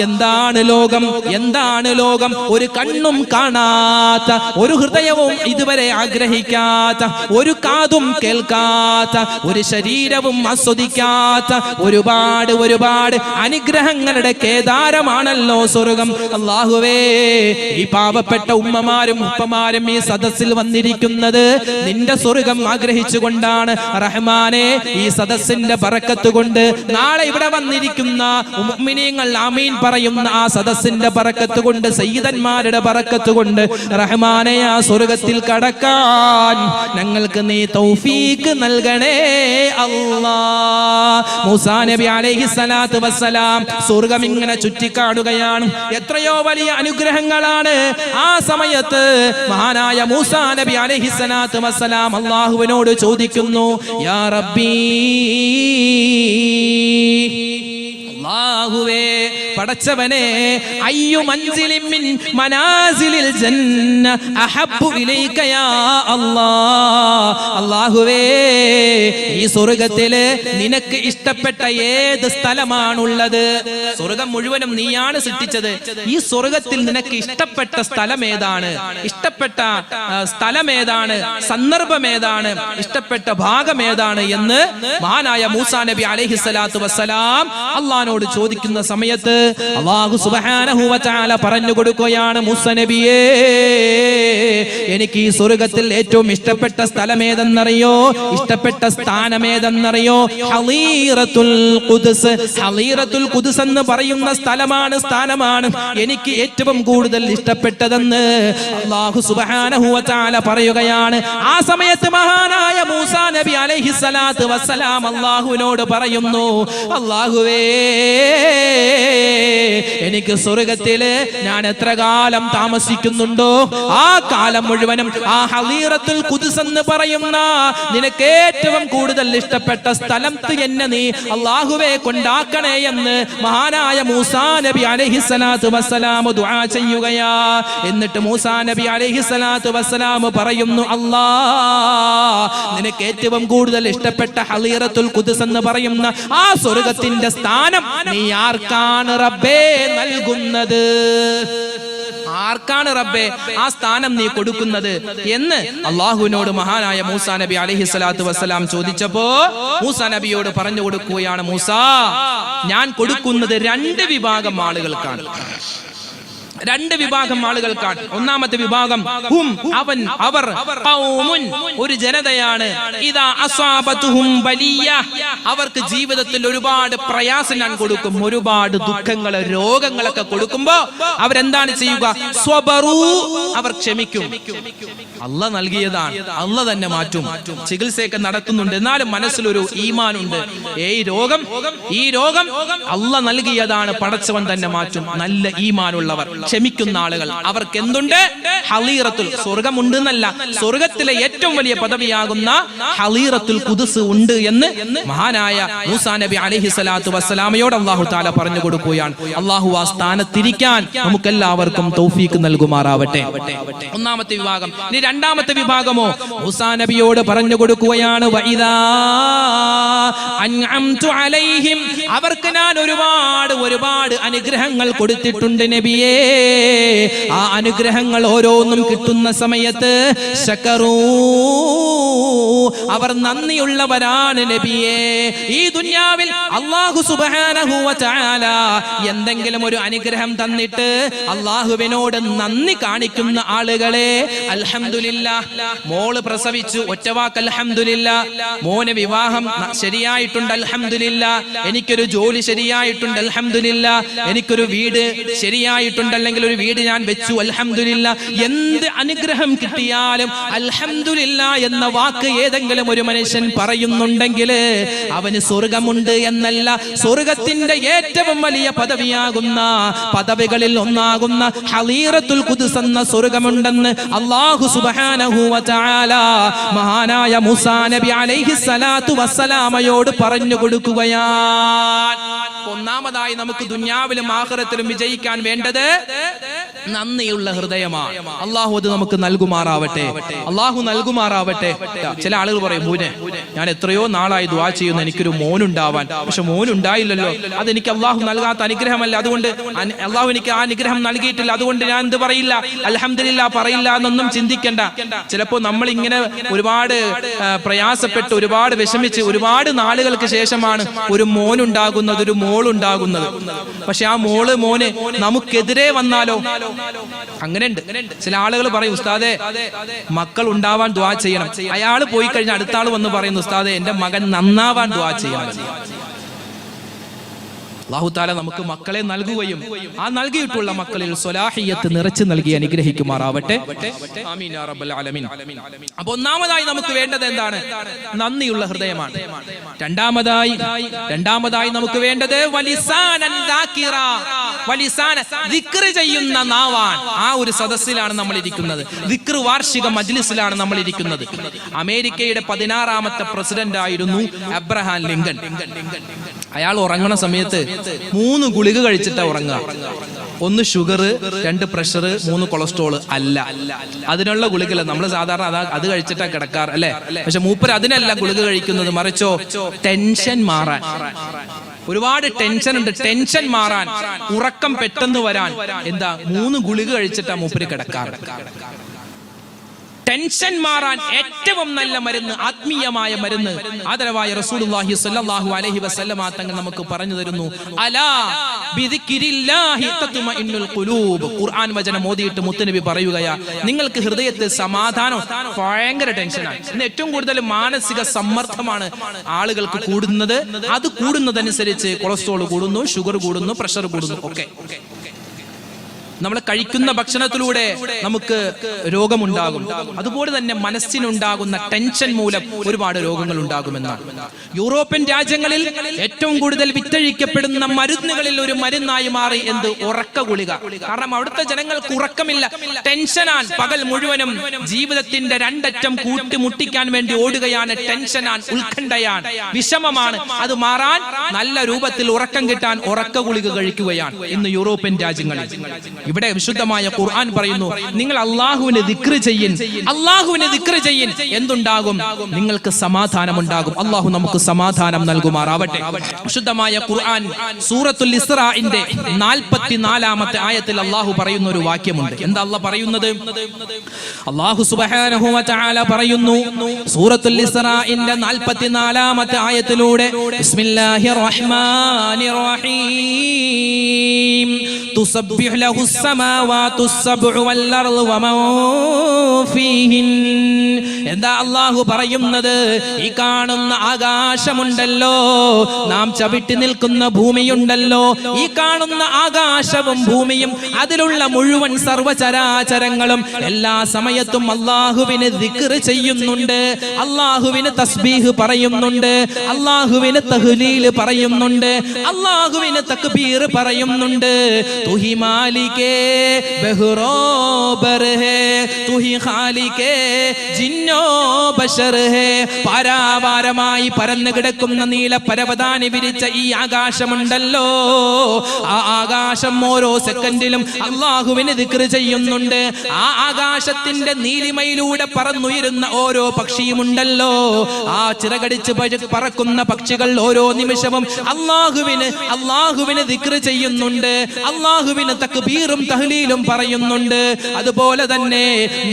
എന്താണ് ലോകം, എന്താണ് ലോകം? ഒരു കണ്ണും കാണാത്ത, ഒരു ഹൃദയവും ഇതുവരെ ആഗ്രഹിക്കാത്ത, ഒരു കാതും കേൾക്കാത്ത, ഒരു ശരീരവും ആസ്വദിക്കാത്ത ഒരുപാട് ഒരുപാട് അനുഗ്രഹങ്ങളുടെ കേദാരമാണല്ലോ സ്വർഗം. അല്ലാഹുവേ, ഈ പാവപ്പെട്ട ഉമ്മമാരും ഉപ്പമാരും ഈ സദസ്സിൽ വന്നിരിക്കുന്നത് നിന്റെ സ്വർഗം ആഗ്രഹിച്ചുകൊണ്ടാണ്. റഹ്മാനെ, ഈ സദസ്സിന്റെ ബറക്കത്ത് കൊണ്ട് നാളെ ഇവിടെ വന്നിരിക്കുന്ന മുഅ്മിനീങ്ങൾ ആമീൻ പറയുന്ന ആ സദസ്സിന്റെ ബറക്കത്ത് കൊണ്ട്, സയ്യിദന്മാരുടെ ബറക്കത്ത് കൊണ്ട് റഹ്മാനെ, ആ സ്വർഗത്തിൽ കടക്കാൻ ഞങ്ങൾക്ക് നീ തൗഫീഖ് നൽകണേ അല്ലാഹ്. മൂസാ നബി അലൈഹിസ്സലാത്തു വസ്സലാം സ്വർഗം ഇങ്ങനെ ചുറ്റിക്കാണുകയാണ്. എത്രയോ വലിയ അനുഗ്രഹങ്ങളാണ്. ആ സമയത്ത് മഹാനായ മൂസാ നബി അലൈഹിസ്സലാത്തു വസ്സലാം അല്ലാഹുവിനോട് ചോദിക്കുന്നു, യാ റബ്ബീ, അല്ലാഹുവേ, പടച്ചവനെ, അയ്യു മൻസിലിൻ മിൻ മനാസിലിൽ ജന്ന അഹബ്ബു ഇലൈക യാ അല്ലാഹ്. അല്ലാഹുവേ, ഈ സ്വർഗ്ഗത്തില് നിനക്ക് ഇഷ്ടപ്പെട്ട ഏത് സ്ഥലമാണുള്ളത്? സ്വർഗ്ഗം മുഴുവനും നീയാണ് സൃഷ്ടിച്ചത്. ഈ സ്വർഗ്ഗത്തിൽ നിനക്ക് ഇഷ്ടപ്പെട്ട സ്ഥലം ഏതാണ്? ഇഷ്ടപ്പെട്ട സ്ഥലം ഏതാണ്? സന്ദർഭം ഏതാണ്? ഇഷ്ടപ്പെട്ട ഭാഗം ഏതാണ് എന്ന് മഹാനായ മൂസാ നബി അലൈഹിസ്സലാത്തു വസ്സലാം അല്ലാഹുവോട് ചോദിക്കുന്ന സമയത്ത് അല്ലാഹു സുബ്ഹാനഹു വ തആല പറഞ്ഞു കൊടുക്കുകയാണ്, മൂസാ നബിയേ, എനിക്ക് ഈ സ്വർഗ്ഗത്തിൽ ഏറ്റവും ഇഷ്ടപ്പെട്ട സ്ഥലം ഏതെന്നറിയോ? ഇഷ്ടപ്പെട്ട സ്ഥാനം ഏതെന്നറിയോ? ഹളീറത്തുൽ ഖുദ്സ്. ഹളീറത്തുൽ ഖുദ്സ് എന്ന് പറയുന്ന സ്ഥാനമാണ് എനിക്ക് ഏറ്റവും കൂടുതൽ ഇഷ്ടപ്പെട്ടതെന്ന് അല്ലാഹു സുബ്ഹാനഹു വ തആല പറയുകയാണ്. ആ സമയത്ത് മഹാനായ മൂസാ നബി അലൈഹിസ്സലാത്തു വസ്സലാം അല്ലാഹുവിനോട് പറയുന്നു, അല്ലാഹുവേ, എനിക്ക് സ്വർഗ്ഗത്തില് ഞാൻ എത്ര കാലം താമസിക്കുന്നുണ്ടോ ആ കാലം മുഴുവനും ആ ഹളീറത്തുൽ ഖുദ്സ് എന്ന് പറയുന്ന നിനക്ക് ഏറ്റവും കൂടുതൽ ഇഷ്ടപ്പെട്ട സ്ഥലത്ത് എന്നെ നീ അല്ലാഹുവേ കൊണ്ടാക്കണേ എന്ന് മഹാനായ മൂസാ നബി അലൈഹിസ്സലാത്തു വസ്സലാം ദുആ ചെയ്യുകയാ. എന്നിട്ട് മൂസാ നബി അലൈഹിസ്സലാത്തു വസ്സലാം പറയുന്നു, അല്ലാഹ്, നിനക്ക് ഏറ്റവും കൂടുതൽ ഇഷ്ടപ്പെട്ട ഹളീറത്തുൽ ഖുദ്സ് എന്ന് പറയുന്ന ആ സ്വർഗ്ഗത്തിന്റെ സ്ഥാനം നീ ആർക്കാണ് റബ്ബേ നൽകുന്നത്? ആർക്കാണ് റബ്ബേ ആ സ്ഥാനം നീ കൊടുക്കുന്നത് എന്ന് അല്ലാഹുവിനോട് മഹാനായ മൂസാ നബി അലൈഹിസ്സലാത്തു വസ്സലാം ചോദിച്ചപ്പോ മൂസാ നബിയോട് പറഞ്ഞു കൊടുക്കുകയാണ്, മൂസാ, ഞാൻ കൊടുക്കുന്നത് 2 വിഭാഗം ആളുകൾക്കാണ്. 2 വിഭാഗം ആളുകൾക്കാണ്. ഒന്നാമത്തെ വിഭാഗം അവർ ഖൗമുൻ, ഒരു ജനതയാണ്. ഇദാ അസാബതുഹും ബലിയ, അവർക്ക് ജീവിതത്തിൽ ഒരുപാട് പ്രയാസം ഞാൻ കൊടുക്കും, ഒരുപാട് ദുഃഖങ്ങൾ, രോഗങ്ങളൊക്കെ കൊടുക്കുമ്പോ അവരെന്താണ് ചെയ്യുക? സ്വബറു, അവർ ക്ഷമിക്കും. അല്ലാഹ് നൽകിയതാണ്, അല്ലാഹ് തന്നെ മാറ്റും. ചികിത്സയൊക്കെ നടത്തുന്നുണ്ട്, എന്നാലും മനസ്സിലൊരു ഈമാനുണ്ട്. ഈ രോഗം അല്ലാഹ് നൽകിയതാണ്, പടച്ചവൻ തന്നെ മാറ്റും. നല്ല ഈമാനുള്ളവർ, ക്ഷമിക്കുന്ന ആളുകൾ, അവർക്ക് എന്തുണ്ട്? ഹളീറത്തുൽ, സ്വർഗമുണ്ട് എന്നല്ല, സ്വർഗത്തിലെ ഏറ്റവും വലിയ പദവിയാകുന്ന ഹളീറത്തുൽ ഖുദ്സ് ഉണ്ട് എന്ന് മഹാനായ മൂസാ നബി അലൈഹിസ്സലാത്തു വസ്സലാമയോട് അല്ലാഹു തആല പറഞ്ഞു കൊടുക്കുകയാണ്. അല്ലാഹു ആ സ്ഥാനത്തിരിക്കാൻ നമുക്കെല്ലാവർക്കും തൗഫീഖ് നൽകുമാറാവട്ടെ. ഒന്നാമത്തെ വിഭാഗം. ഇനി രണ്ടാമത്തെ വിഭാഗമോ മൂസാ നബിയോട് പറഞ്ഞു കൊടുക്കുകയാണ്, വഇദാ അൻഅംതു അലൈഹിം, അവർക്ക് ഞാൻ ഒരുപാട് അനുഗ്രഹങ്ങൾ കൊടുത്തിട്ടുണ്ട് നബിയേ. ആ അനുഗ്രഹങ്ങൾ ഓരോന്നും കിട്ടുന്ന സമയത്ത് ശകറൂ അവർ നന്ദിയുള്ളവരാണ് നബിയേ. ഈ ദുനിയാവിൽ അല്ലാഹു സുബ്ഹാനഹു വ തആല എന്തെങ്കിലും ഒരു അനുഗ്രഹം തന്നിട്ട് അല്ലാഹുവിനോട് നന്ദി കാണിക്കുന്ന ആളുകളെ, അൽഹംദുലില്ലാഹ് മോള് പ്രസവിച്ചു, ഒറ്റവാക്ക് അൽഹംദുലില്ലാഹ്. മോന് വിവാഹം ശരിയായിട്ടുണ്ട് അൽഹംദുലില്ലാഹ്. എനിക്കൊരു ജോലി ശരിയായിട്ടുണ്ട് അൽഹംദുലില്ലാഹ്. എനിക്കൊരു വീട് ശരിയായിട്ടുണ്ട്, അല്ലെങ്കിൽ ഒരു വീട് ഞാൻ വെച്ചു അൽഹംദുലില്ലാഹ്. എന്ത് അനുഗ്രഹം കിട്ടിയാലും അൽഹംദുലില്ലാഹ് എന്ന വാക്ക് ഏതെങ്കിലും ഒരു മനുഷ്യൻ പറയുന്നുണ്ടെങ്കിൽ അവന് സ്വർഗമുണ്ട് എന്നല്ല, സ്വർഗത്തിന്റെ ഏറ്റവും വലിയ പദവിയാകുന്ന പദവികളിൽ ഒന്നാകുന്ന ഹളീറത്തുൽ ഖുദ്സ് എന്ന സ്വർഗമുണ്ടെന്ന് അല്ലാഹു സുബ്ഹാനഹു വ തആല മഹാനായ മൂസാ നബി അലൈഹി സ്വലാത്തു വസ്സലാമയോട് പറഞ്ഞു കൊടുക്കുകയാണ്. ഒന്നാമതായി നമുക്ക് ദുനിയാവിലും ആഖിറത്തിലും വിജയിക്കാൻ വേണ്ടത് നന്ദിയുള്ള ഹൃദയമാണ്. അള്ളാഹു അത് നമുക്ക് നൽകുമാറാവട്ടെ, അള്ളാഹു നൽകുമാറാവട്ടെ. ചില ആളുകൾ പറയും, മോനെ ഞാൻ എത്രയോ നാളായി ദുആ ചെയ്യുന്നു, എനിക്കൊരു മോനുണ്ടാവാൻ, പക്ഷെ മോനുണ്ടായില്ലല്ലോ, അതെനിക്ക് അള്ളാഹു നൽകാത്ത അനുഗ്രഹമല്ല, അതുകൊണ്ട് അള്ളാഹു എനിക്ക് ആ അനുഗ്രഹം നൽകിയിട്ടില്ല, അതുകൊണ്ട് ഞാൻ എന്ത് പറയില്ല, അൽഹംദുലില്ലാഹ് പറയില്ല എന്നൊന്നും ചിന്തിക്കണ്ട. ചിലപ്പോൾ നമ്മൾ ഇങ്ങനെ ഒരുപാട് പ്രയാസപ്പെട്ട്, ഒരുപാട് വിഷമിച്ച്, ഒരുപാട് നാളുകൾക്ക് ശേഷമാണ് ഒരു മോനുണ്ടാകുന്നത്, ഒരു മോളുണ്ടാകുന്നത്. പക്ഷെ ആ മോന് നമുക്കെതിരെ വന്നാലോ? അങ്ങനെയുണ്ട്. ചില ആളുകൾ പറയും, ഉസ്താദേ മക്കൾ ഉണ്ടാവാൻ ദുആ ചെയ്യണം. അയാൾ പോയി കഴിഞ്ഞാൽ അടുത്ത ആൾ വന്ന് പറയുന്നു, ഉസ്താദേ എന്റെ മകൻ നന്നാവാൻ ദുആ ചെയ്യണം. അല്ലാഹു തആല നമുക്ക് മക്കളെ നൽകുകയും ആ നൽകിയിട്ടുള്ള മക്കളിൽ സ്വലാഹിയത്ത് നിറച്ചു നൽകി അനുഗ്രഹിക്കുമാറാവട്ടെ. ആമീൻ യാ റബ്ബൽ ആലമീൻ. അപ്പോൾ ഒന്നാമതായി നമുക്ക് വേണ്ടത് എന്താണ്? നന്ദിയുള്ള ഹൃദയമാണ്. രണ്ടാമതായി നമുക്ക് വേണ്ടത് വലിസാനൻ ദാകിറ, വലിസാന ദിക്ർ ചെയ്യുന്ന നാവാൻ. ആ ഒരു സദസ്സിലാണ് നമ്മൾ ഇരിക്കുന്നത്, ദിക്ർ വാർഷിക മജ്ലിസിലാണ് നമ്മൾ ഇരിക്കുന്നത്. അമേരിക്കയുടെ 16ാമത്തെ പ്രസിഡന്റ് ആയിരുന്നു അബ്രഹാം ലിങ്കൺ. അയാൾ ഉറങ്ങുന്ന സമയത്ത് 3 ഗുളിക കഴിച്ചിട്ടാ ഉറങ്ങുക. 1 ഷുഗർ, 2 പ്രഷർ, 3 കൊളസ്ട്രോൾ. അല്ല, അതിനുള്ള ഗുളികല്ല. നമ്മൾ സാധാരണ അത് കഴിച്ചിട്ടാ കിടക്കാറ് അല്ലെ. പക്ഷെ മൂപ്പര് അതിനല്ല ഗുളിക കഴിക്കുന്നത്, മറിച്ചോ ടെൻഷൻ മാറാൻ. ഒരുപാട് ടെൻഷൻ ഉണ്ട്, ടെൻഷൻ മാറാൻ, ഉറക്കം പെട്ടെന്ന് വരാൻ എന്താ 3 ഗുളിക കഴിച്ചിട്ടാ മൂപ്പര് കിടക്കാറ്. ടെൻഷൻ മാറാൻ ഏറ്റവും നല്ല മരുന്ന്, ആത്മീയമായ മരുന്ന് ആദരവായ റസൂലുള്ളാഹി സ്വല്ലല്ലാഹു അലൈഹി വസല്ലമ തങ്ങൾ നമുക്ക് പറഞ്ഞു തരുന്നു. അലാ ബിദിക്രില്ലാഹി തത്മഇന്നുൽ ഖുലൂബ്. ഖുർആൻ വചനം ഓതിയിട്ട് മുത്തനബി പറയുകയാ, നിങ്ങൾക്ക് ഹൃദയത്തിൽ സമാധാനം, ഭയങ്കര ടെൻഷനാണ്. ഇന്ന് ഏറ്റവും കൂടുതൽ മാനസിക സമ്മർദ്ദമാണ് ആളുകൾക്ക് കൂടുന്നത്. അത് കൂടുന്നതനുസരിച്ച് കൊളസ്ട്രോൾ കൂടുന്നു, ഷുഗർ കൂടുന്നു, പ്രഷർ കൂടുന്നു. ഒക്കെ നമ്മൾ കഴിക്കുന്ന ഭക്ഷണത്തിലൂടെ നമുക്ക് രോഗമുണ്ടാകും. അതുപോലെ തന്നെ മനസ്സിനുണ്ടാകുന്ന ടെൻഷൻ മൂലം ഒരുപാട് രോഗങ്ങൾ ഉണ്ടാകുമെന്നാണ്. യൂറോപ്യൻ രാജ്യങ്ങളിൽ ഏറ്റവും കൂടുതൽ വിറ്റഴിക്കപ്പെടുന്ന മരുന്നുകളിൽ ഒരു മരുന്നായി മാറി എന്ത്? ഉറക്ക ഗുളിക. കാരണം അവിടുത്തെ ജനങ്ങൾക്ക് ഉറക്കമില്ല, ടെൻഷനാൻ. പകൽ മുഴുവനും ജീവിതത്തിന്റെ രണ്ടറ്റം കൂട്ടിമുട്ടിക്കാൻ വേണ്ടി ഓടുകയാണ്. ടെൻഷനാൻ, ഉത്കണ്ഠയാൻ, വിഷമമാണ്. അത് മാറാൻ നല്ല രൂപത്തിൽ ഉറക്കം കിട്ടാൻ ഉറക്ക ഗുളിക കഴിക്കുകയാണ് ഇന്ന് യൂറോപ്യൻ രാജ്യങ്ങളിൽ. ഇവിടെ വിശുദ്ധമായ ഖുർആൻ പറയുന്നു, നിങ്ങൾ അല്ലാഹുവിനെ ദിക്ർ ചെയ്യിൻ, അല്ലാഹുവിനെ ദിക്ർ ചെയ്യിൻ, എന്തുണ്ടാകും? നിങ്ങൾക്ക് സമാധാനം ഉണ്ടാകും. അല്ലാഹു നമുക്ക് സമാധാനം നൽകുമാറാവട്ടെ. വിശുദ്ധമായ ഖുർആൻ സൂറത്തുൽ ഇസ്രാഇന്റെ 44ാമത്തെ ആയത്തിൽ അല്ലാഹു പറയുന്ന ഒരു വാക്യമുണ്ട്. എന്താ അല്ലാഹു പറയുന്നത്? അല്ലാഹു സുബ്ഹാനഹു വ തആല പറയുന്നു സൂറത്തുൽ ഇസ്രാഇന്റെ 44ാമത്തെ ആയത്തിലൂടെ, ബിസ്മില്ലാഹിർ റഹ്മാനിർ റഹീം തുസബ്ബിഹു ലഹു السماوات السبع والأرض ومن فيهن. എന്താ അല്ലാഹു പറയുന്നത്? ഈ കാണുന്ന ആകാശമുണ്ടല്ലോ, നാം ചവിട്ടി നിൽക്കുന്ന ഭൂമിയുണ്ടല്ലോ, ഈ കാണുന്ന ആകാശവും ഭൂമിയും അതിലുള്ള മുഴുവൻ സർവചരാചരങ്ങളും എല്ലാ സമയത്തും അല്ലാഹുവിനെ ദിക്ർ ചെയ്യുന്നുണ്ട്, അല്ലാഹുവിന് തസ്ബീഹ് പറയുന്നുണ്ട്, അല്ലാഹുവിന് തഹ്ലീൽ പറയുന്നുണ്ട്, അല്ലാഹുവിന് തക്ബീർ പറയുന്നുണ്ട്. തുഹി മാലികേ ബഹ്റോ ബർ ഹേ, തുഹി ഖാലികേ ജിന്നോ ബശർ ഹേ. പാരാവാരമായി പരന്നു കിടക്കുന്ന നീല പരവതാനി വിരിച്ച ഈ ആകാശമുണ്ടല്ലോ, ആ ആകാശം ഓരോ സെക്കൻഡിലും അല്ലാഹുവിനെ ദിക്ർ ചെയ്യുന്നുണ്ട്. ആ ആകാശത്തിന്റെ നീലിമയിലൂടെ പറന്നുയരുന്ന ഓരോ പക്ഷിയുമുണ്ടല്ലോ, ആ ചിറകടിച്ച് പറക്കുന്ന പക്ഷികൾ ഓരോ നിമിഷവും അല്ലാഹുവിന് ദിക്ർ ചെയ്യുന്നുണ്ട്, അല്ലാഹുവിന് തക്ബീറും തഹ്ലീലും പറയുന്നുണ്ട്. അതുപോലെ തന്നെ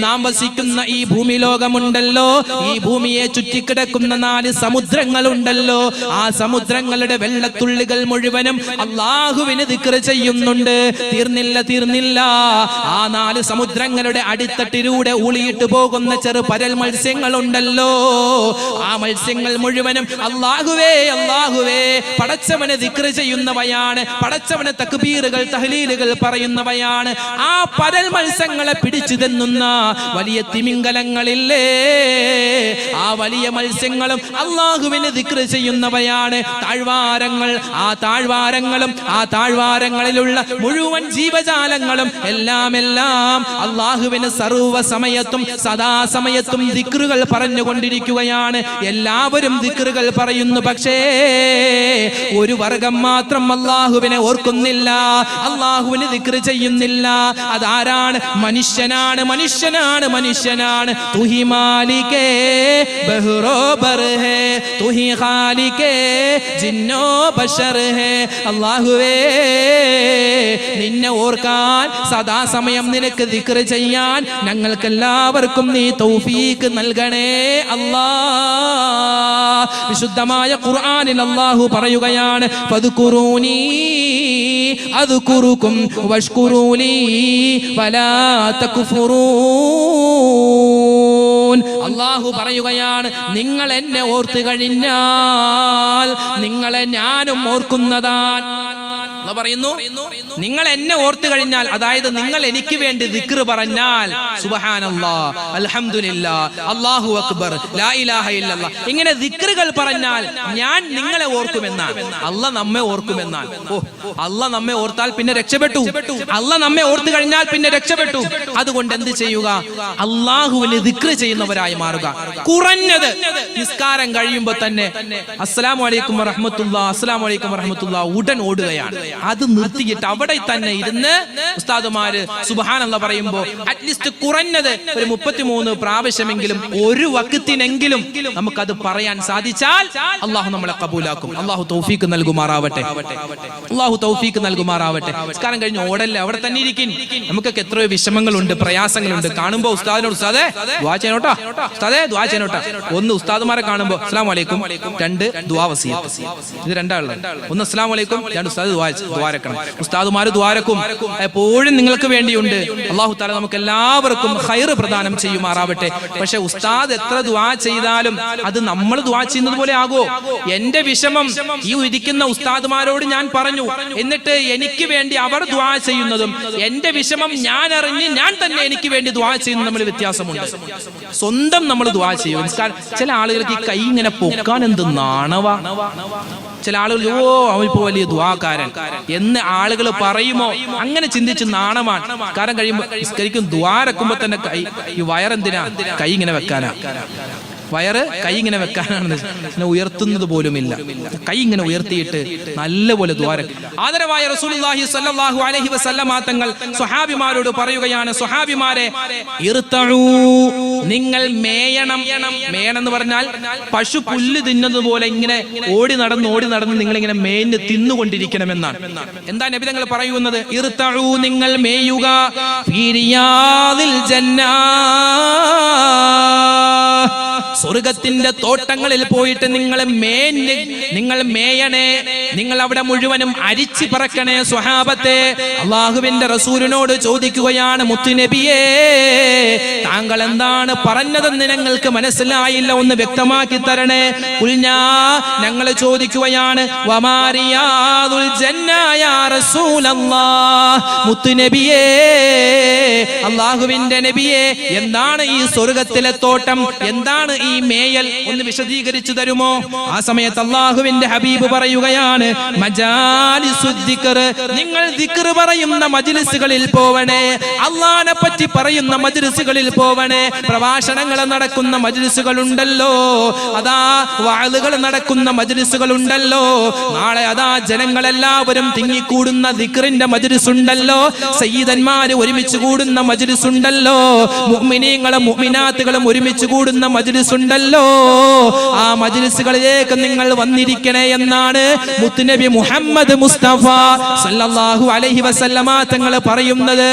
നാം വസിക്കുന്ന ഈ ഭൂമി ലോകമുണ്ട്, ഉണ്ടല്ലോ, ഈ ഭൂമിയെ ചുറ്റിക്കിടക്കുന്ന 4 സമുദ്രങ്ങളുണ്ടല്ലോ, ആ സമുദ്രങ്ങളുടെ വെള്ളത്തുള്ളികൾ മുഴുവനും അള്ളാഹുവിന് ദിക്ർ ചെയ്യുന്നുണ്ട്. തീർന്നില്ല. ആ 4 സമുദ്രങ്ങളുടെ അടിത്തട്ടിലൂടെ ഊളിയിട്ട് പോകുന്ന ചെറു പരൽ മത്സ്യങ്ങളുണ്ടല്ലോ, ആ മത്സ്യങ്ങൾ മുഴുവനും അള്ളാഹുവേ പടച്ചവനെ ദിക്ർ ചെയ്യുന്നവയാണ്, പടച്ചവനെ തക്ബീറുകൾ തഹ്ലീലുകൾ പറയുന്നവയാണ്. ആ പരൽ മത്സ്യങ്ങളെ പിടിച്ചു തിന്നുന്ന വലിയ തിമിംഗലങ്ങളില്ലേ, ആ വലിയ മത്സ്യങ്ങളും അള്ളാഹുവിനെ ദിക്ർ ചെയ്യുന്നവയാണ്. താഴ്വാരങ്ങൾ, ആ താഴ്വാരങ്ങളും ആ താഴ്വാരങ്ങളിലുള്ള മുഴുവൻ ജീവജാലങ്ങളും എല്ലാം അള്ളാഹുവിന് സർവ്വ സമയത്തും സദാസമയത്തും ദിക്റുകൾ പറഞ്ഞുകൊണ്ടിരിക്കുകയാണ്. എല്ലാവരും ദിക്റുകൾ പറയുന്നു, പക്ഷേ ഒരു വർഗം മാത്രം അള്ളാഹുവിനെ ഓർക്കുന്നില്ല, അള്ളാഹുവിനെ ദിക്ർ ചെയ്യുന്നില്ല. അതാരാണ്? മനുഷ്യനാണ്. തുഹി മാലികേ ബഹ്റോ ബർ ഹേ, തുഹി ഖാലികേ ജിന്നോ ബശർ ഹേ. അള്ളാഹുവേ, നിന്നെ ഓർക്കാൻ സദാസമയം നിനക്ക് ദിക്ർ ചെയ്യാൻ ഞങ്ങൾക്കെല്ലാവർക്കും നീ തൗഫീക്ക് നൽകണേ അല്ലാഹ്. വിശുദ്ധമായ ഖുർആനിൽ അല്ലാഹു പറയുകയാണ്, ഫദ്കുറൂനി അദ്കുറുകും വഷ്കുറൂലി വലാ തക്ഫുറൂൻ. അല്ലാഹു പറയുകയാണ്, നിങ്ങൾ എന്നെ ഓർത്തു കഴിഞ്ഞാൽ നിങ്ങളെ ഞാനും ഓർക്കുന്നതാണ്. പറയുന്നു, നിങ്ങൾ എന്നെ ഓർത്തു കഴിഞ്ഞാൽ, അതായത് നിങ്ങൾ എനിക്ക് വേണ്ടി ദിക്ർ പറഞ്ഞാൽ, സുബ്ഹാനല്ലാഹ്, അൽഹംദുലില്ലാഹ്, അല്ലാഹു അക്ബർ, ലാ ഇലാഹ ഇല്ലല്ലാഹ്, ഇങ്ങനെ ദിക്റുകൾ പറഞ്ഞാൽ ഞാൻ നിങ്ങളെ ഓർക്കുമെന്നാണ്. അല്ലാഹ് നമ്മെ ഓർക്കുമെന്നാണ്. അല്ലാഹ് നമ്മെ ഓർത്താൽ പിന്നെ രക്ഷപ്പെട്ടു. അല്ലാഹ് നമ്മെ ഓർത്തു കഴിഞ്ഞാൽ പിന്നെ രക്ഷപ്പെട്ടു. അതുകൊണ്ട് എന്ത് ചെയ്യുക? അല്ലാഹുവിനെ ദിക്ർ ചെയ്യുന്നവരായി മാറുക. കുറഞ്ഞത് നിസ്കാരം കഴിയുമ്പോൾ തന്നെ അസ്സലാമു അലൈക്കും വറഹ്മത്തുള്ളാഹി, അസ്സലാമു അലൈക്കും വറഹ്മത്തുള്ളാഹി ഉടൻ ഓടുകയാണ്. അത് നിർത്തിയിട്ട് അവിടെ തന്നെ ഇരുന്ന് ഉസ്താദുമാര് സുബ്ഹാനല്ലാഹ് പറയുമ്പോൾ അറ്റ്ലീസ്റ്റ് കുറഞ്ഞത് ഒരു 33 പ്രാവശ്യമെങ്കിലും ഒരു വഖത്തിനെങ്കിലും നമുക്കത് പറയാൻ സാധിച്ചാൽ അല്ലാഹു നമ്മളെ കബൂലാക്കും. അല്ലാഹു തൗഫീഖ് നൽകുമാറാവട്ടെ. നിസ്കാരം കഴിഞ്ഞ് ഓടല്ലേ, അവിടെ തന്നെ ഇരിക്കും. നമുക്കൊക്കെ എത്രയോ വിഷമങ്ങളുണ്ട്, പ്രയാസങ്ങളുണ്ട്. കാണുമ്പോൾ ഉസ്താദിനോട് ഉസ്താദേ ദുആ ചെയ്യണോട്ടാ, ഉസ്താദേ ദുആ ചെയ്യണോട്ടാ. ഒന്ന് ഉസ്താദുമാരെ കാണുമ്പോൾ അസ്സലാമു അലൈക്കും, 2 ദുആ വസിയത്ത്. ഇത് രണ്ടാളുണ്ട്. ഒന്ന് അസ്സലാമു അലൈക്കും, 2 ഉസ്താദ് ദ്വാരക്കണം. ഉസ്താദുമാര് ദ്വാരക്കും എപ്പോഴും നിങ്ങൾക്ക് വേണ്ടിയുണ്ട്. അല്ലാഹു തആല നമുക്ക് എല്ലാവർക്കും ഖൈർ പ്രദാനം ചെയ്യുമാറാവട്ടെ. പക്ഷെ ഉസ്താദ് എത്ര ദുആ ചെയ്താലും അത് നമ്മൾ ദുആ ചെയ്യുന്നത് പോലെ ആകോ? എന്റെ വിഷമം ഈ ഇരിക്കുന്ന ഉസ്താദുമാരോട് ഞാൻ പറഞ്ഞു, എന്നിട്ട് എനിക്ക് വേണ്ടി അവർ ദുആ ചെയ്യുന്നതും എന്റെ വിഷമം ഞാൻ അറിഞ്ഞ് ഞാൻ തന്നെ എനിക്ക് വേണ്ടി ദുആ ചെയ്യുന്നതും തമ്മിൽ വ്യത്യാസമുണ്ട്. സ്വന്തം നമ്മൾ ദുആ ചെയ്യും. ചില ആളുകൾക്ക് ഈ കൈ ഇങ്ങനെ പൊക്കാൻ എന്ത് നാണവാ. ചില ആളുകൾ അവനിപ്പോ വലിയ ദുആകാരൻ എന്ന് ആളുകൾ പറയുമോ, അങ്ങനെ ചിന്തിച്ച് നാണമാണ്. കാരണം കഴിയുമ്പോൾ നിസ്കരിക്കും ദ്വാരക്കുമ്പോ തന്നെ കൈ, ഈ വയറെന്തിനാ കൈ ഇങ്ങനെ വെക്കാനാ? വയറ് കൈ ഇങ്ങനെ വെക്കാനാണ്, ഉയർത്തുന്നത് പോലുമില്ല. കൈ ഇങ്ങനെ ഉയർത്തിയിട്ട് നല്ലപോലെ ദ്വാരം. ആദരവായ റസൂലുള്ളാഹി സ്വല്ലല്ലാഹു അലൈഹി വസല്ലമ തങ്ങൾ സ്വഹാബിമാരോട് പറയുകയാണ്, സ്വഹാബിമാരെ ഇർതഉ, നിങ്ങൾ മേയണം. മേയണം എന്ന് പറഞ്ഞാൽ പശു പുല്ല് തിന്നുന്നത് പോലെ ഇങ്ങനെ ഓടി നടന്ന് നിങ്ങൾ ഇങ്ങനെ മേഞ്ഞ് തിന്നുകൊണ്ടിരിക്കണമെന്നാണ്. എന്താ നബി തങ്ങൾ പറയുന്നത്? ഇർതഉ, നിങ്ങൾ മേയുക, ഫീ റിയാദിൽ ജന്നാ, സ്വർഗത്തിന്റെ തോട്ടങ്ങളിൽ പോയിട്ട് നിങ്ങൾ മേയണേ, നിങ്ങൾ അവിടെ മുഴുവനും അരിച്ചു പറക്കണേ. സ്വഹാബത്തെ, അള്ളാഹുവിന്റെ റസൂലിനോട് ചോദിക്കുകയാണ്, മുത്തുനബിയേ, താങ്കൾ എന്താണ് പറഞ്ഞതെന്ന് ഞങ്ങൾക്ക് മനസ്സിലായില്ല, ഒന്ന് വ്യക്തമാക്കി തരണേ. ഞങ്ങൾ ചോദിക്കുകയാണ്, വമാരിയാദുൽ ജന്ന യാ റസൂലല്ലാഹ്, മുത്തുനബിയേ, അള്ളാഹുവിന്റെ നബിയേ, എന്താണ് ഈ സ്വർഗത്തിലെ തോട്ടം, എന്താണ് ഈ മേയൽ, ഒന്ന് വിശദീകരിച്ചു തരുമോ? ആ സമയത്ത് അല്ലാഹുവിന്റെ ഹബീബ് പറയുകയാണ്, മജാലിസുദ് ദിക്ർ, നിങ്ങൾ ദിക്ർ പറയുന്ന മജ്ലിസുകളിൽ പോവണേ, അല്ലാഹനെ പറ്റി പറയുന്ന മജ്ലിസുകളിൽ പോവണേ. പ്രഭാഷണങ്ങൾ നടക്കുന്ന മജ്ലിസുകൾ ഉണ്ടല്ലോ, അതാ വഅലുകൾ നടക്കുന്ന മജ്ലിസുകൾ ഉണ്ടല്ലോ, നാളെ അതാ ജനങ്ങളെല്ലാവരും തിങ്ങിക്കൂടുന്ന ദിക്റിന്റെ മജ്ലിസ് ഉണ്ടല്ലോ, സയ്യിദന്മാര് ഒരുമിച്ച് കൂടുന്ന മജ്ലിസ് ഉണ്ടല്ലോ, മുഅ്മിനീങ്ങളും മുഅ്മിനാത്തുകളും ഒരുമിച്ച് കൂടുന്ന മജ്ലിസ് ഉണ്ടല്ലോ, ആ മജ്ലിസുകളിലേക്ക് നിങ്ങൾ വന്നിരിക്കണേ എന്നാണ് മുത്തുനബി മുഹമ്മദ് മുസ്തഫ സല്ലല്ലാഹു അലൈഹി വസല്ലമ തങ്ങൾ പറയുന്നത്.